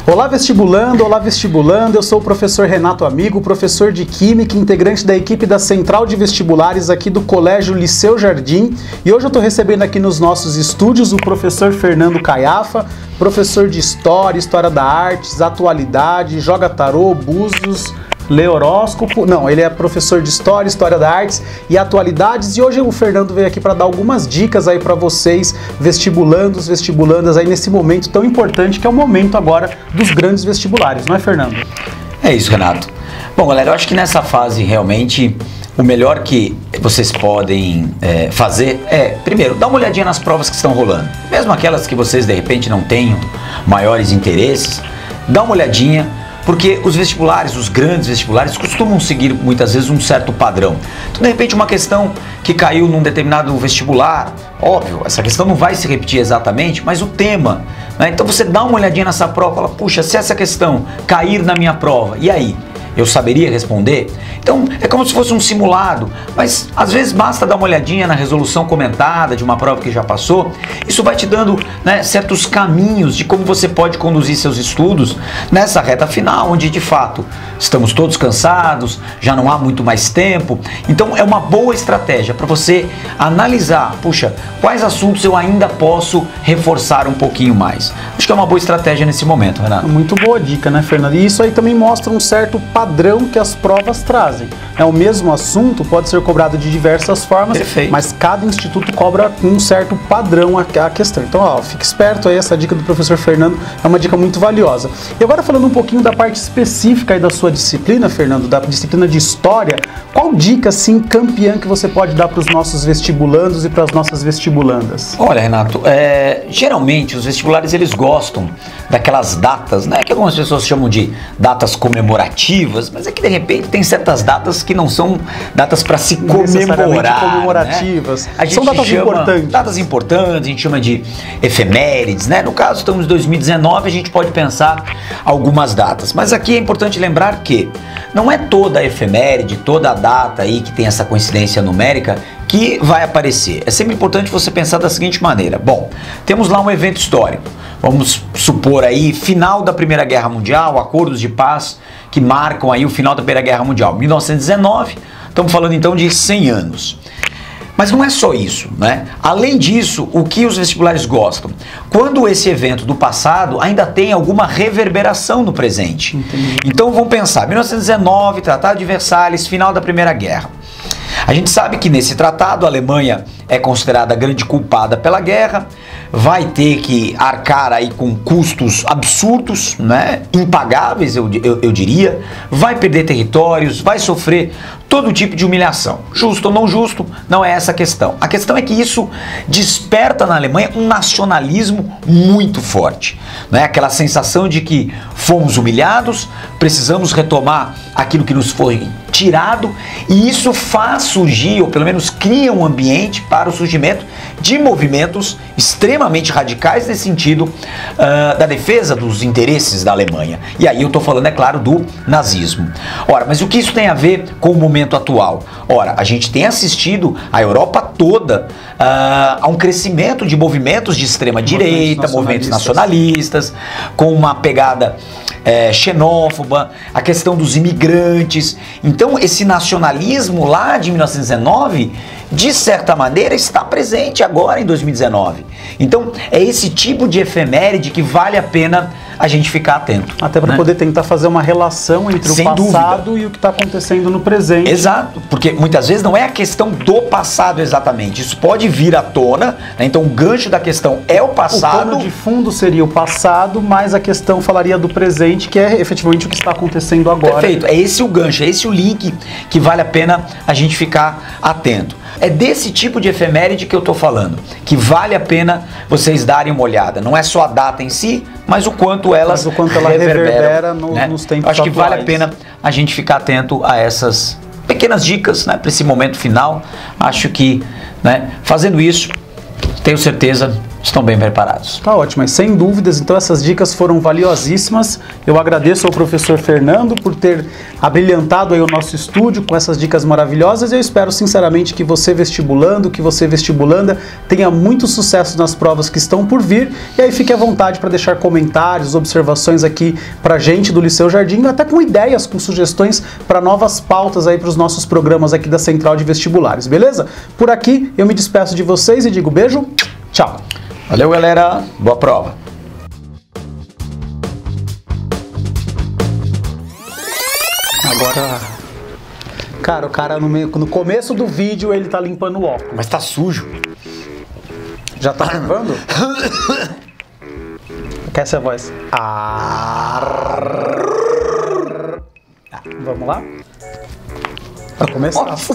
Olá vestibulando, eu sou o professor Renato Amigo, professor de Química, integrante da equipe da Central de Vestibulares aqui do Colégio Liceu Jardim, e hoje eu estou recebendo aqui nos nossos estúdios o professor Fernando Caiafa, professor de História, História da Artes, Atualidade, joga tarô, búzios, lê horóscopo. Não, ele é professor de História, História da Artes e Atualidades, e hoje o Fernando veio aqui para dar algumas dicas aí para vocês, vestibulandos, vestibulandas, aí nesse momento tão importante que é o momento agora dos grandes vestibulares, não é, Fernando? É isso, Renato. Bom, galera, eu acho que nessa fase realmente o melhor que vocês podem fazer é, primeiro, dar uma olhadinha nas provas que estão rolando. Mesmo aquelas que vocês de repente não tenham maiores interesses, dá uma olhadinha, porque os vestibulares, os grandes vestibulares, costumam seguir muitas vezes um certo padrão. Então, de repente, uma questão que caiu num determinado vestibular, óbvio, essa questão não vai se repetir exatamente, mas o tema, né? Então você dá uma olhadinha nessa prova e fala, puxa, se essa questão cair na minha prova, e aí? Eu saberia responder? Então, é como se fosse um simulado, mas às vezes basta dar uma olhadinha na resolução comentada de uma prova que já passou. Isso vai te dando, né, certos caminhos de como você pode conduzir seus estudos nessa reta final, onde de fato estamos todos cansados, já não há muito mais tempo. Então, é uma boa estratégia para você analisar, puxa, quais assuntos eu ainda posso reforçar um pouquinho mais. Acho que é uma boa estratégia nesse momento, Renato. Muito boa dica, né, Fernando? E isso aí também mostra um certo padrão que as provas trazem. É o mesmo assunto, pode ser cobrado de diversas formas, perfeito, mas cada instituto cobra com um certo padrão a questão. Então, ó, fique esperto aí, essa dica do professor Fernando é uma dica muito valiosa. E agora falando um pouquinho da parte específica aí da sua disciplina, Fernando, da disciplina de História, qual dica, assim, campeã que você pode dar para os nossos vestibulandos e para as nossas vestibulandas? Olha, Renato, geralmente os vestibulares eles gostam daquelas datas, né, que algumas pessoas chamam de datas comemorativas, mas é que de repente tem certas datas que não são datas para se comemorar, comemorativas, né? São datas importantes. Datas importantes, a gente chama de efemérides, né? No caso, estamos em 2019, a gente pode pensar algumas datas, mas aqui é importante lembrar que não é toda a efeméride, toda a data aí que tem essa coincidência numérica que vai aparecer. É sempre importante você pensar da seguinte maneira. Bom, temos lá um evento histórico. Vamos supor aí, final da Primeira Guerra Mundial, acordos de paz que marcam aí o final da Primeira Guerra Mundial. 1919, estamos falando então de 100 anos. Mas não é só isso, né? Além disso, o que os vestibulares gostam? Quando esse evento do passado ainda tem alguma reverberação no presente. Entendi. Então vamos pensar, 1919, Tratado de Versalhes, final da Primeira Guerra. A gente sabe que nesse tratado a Alemanha é considerada a grande culpada pela guerra, vai ter que arcar aí com custos absurdos, né? Impagáveis, eu diria, vai perder territórios, vai sofrer todo tipo de humilhação. Justo ou não justo, não é essa a questão. A questão é que isso desperta na Alemanha um nacionalismo muito forte, né? Aquela sensação de que fomos humilhados, precisamos retomar aquilo que nos foi tirado, e isso faz surgir, ou pelo menos cria um ambiente para o surgimento de movimentos extremamente radicais nesse sentido da defesa dos interesses da Alemanha. E aí eu estou falando, é claro, do nazismo. Ora, mas o que isso tem a ver com o momento atual? Ora, a gente tem assistido a Europa toda a um crescimento de movimentos de extrema direita, movimentos nacionalistas, com uma pegada xenófoba, a questão dos imigrantes. Então esse nacionalismo lá de 1919, de certa maneira, está presente agora em 2019. Então é esse tipo de efeméride que vale a pena a gente ficar atento. Até para poder tentar fazer uma relação entre o passado e o que está acontecendo no presente. Exato, porque muitas vezes não é a questão do passado exatamente, isso pode vir à tona, né? Então o gancho da questão é o passado. O pano de fundo seria o passado, mas a questão falaria do presente, que é efetivamente o que está acontecendo agora. Perfeito, é esse o gancho, é esse o link que vale a pena a gente ficar atento. É desse tipo de efeméride que eu estou falando, que vale a pena vocês darem uma olhada. Não é só a data em si, mas o quanto ela reverbera nos tempos Acho que atuais. vale a pena a gente ficar atento a essas pequenas dicas, né, para esse momento final. Acho que, né, fazendo isso, tenho certeza, estão bem preparados. Tá ótimo, mas sem dúvidas, então essas dicas foram valiosíssimas. Eu agradeço ao professor Fernando por ter abrilhantado aí o nosso estúdio com essas dicas maravilhosas. Eu espero sinceramente que você vestibulando, que você vestibulanda, tenha muito sucesso nas provas que estão por vir. E aí fique à vontade para deixar comentários, observações aqui pra gente do Liceu Jardim, até com ideias, com sugestões para novas pautas aí para os nossos programas aqui da Central de Vestibulares, beleza? Por aqui eu me despeço de vocês e digo beijo, tchau! Valeu, galera. Boa prova. Agora, cara, o cara no começo do vídeo ele tá limpando o óculos. Mas tá sujo. Já tá limpando? Quer essa voz? Vamos lá? Pra começar? Nossa.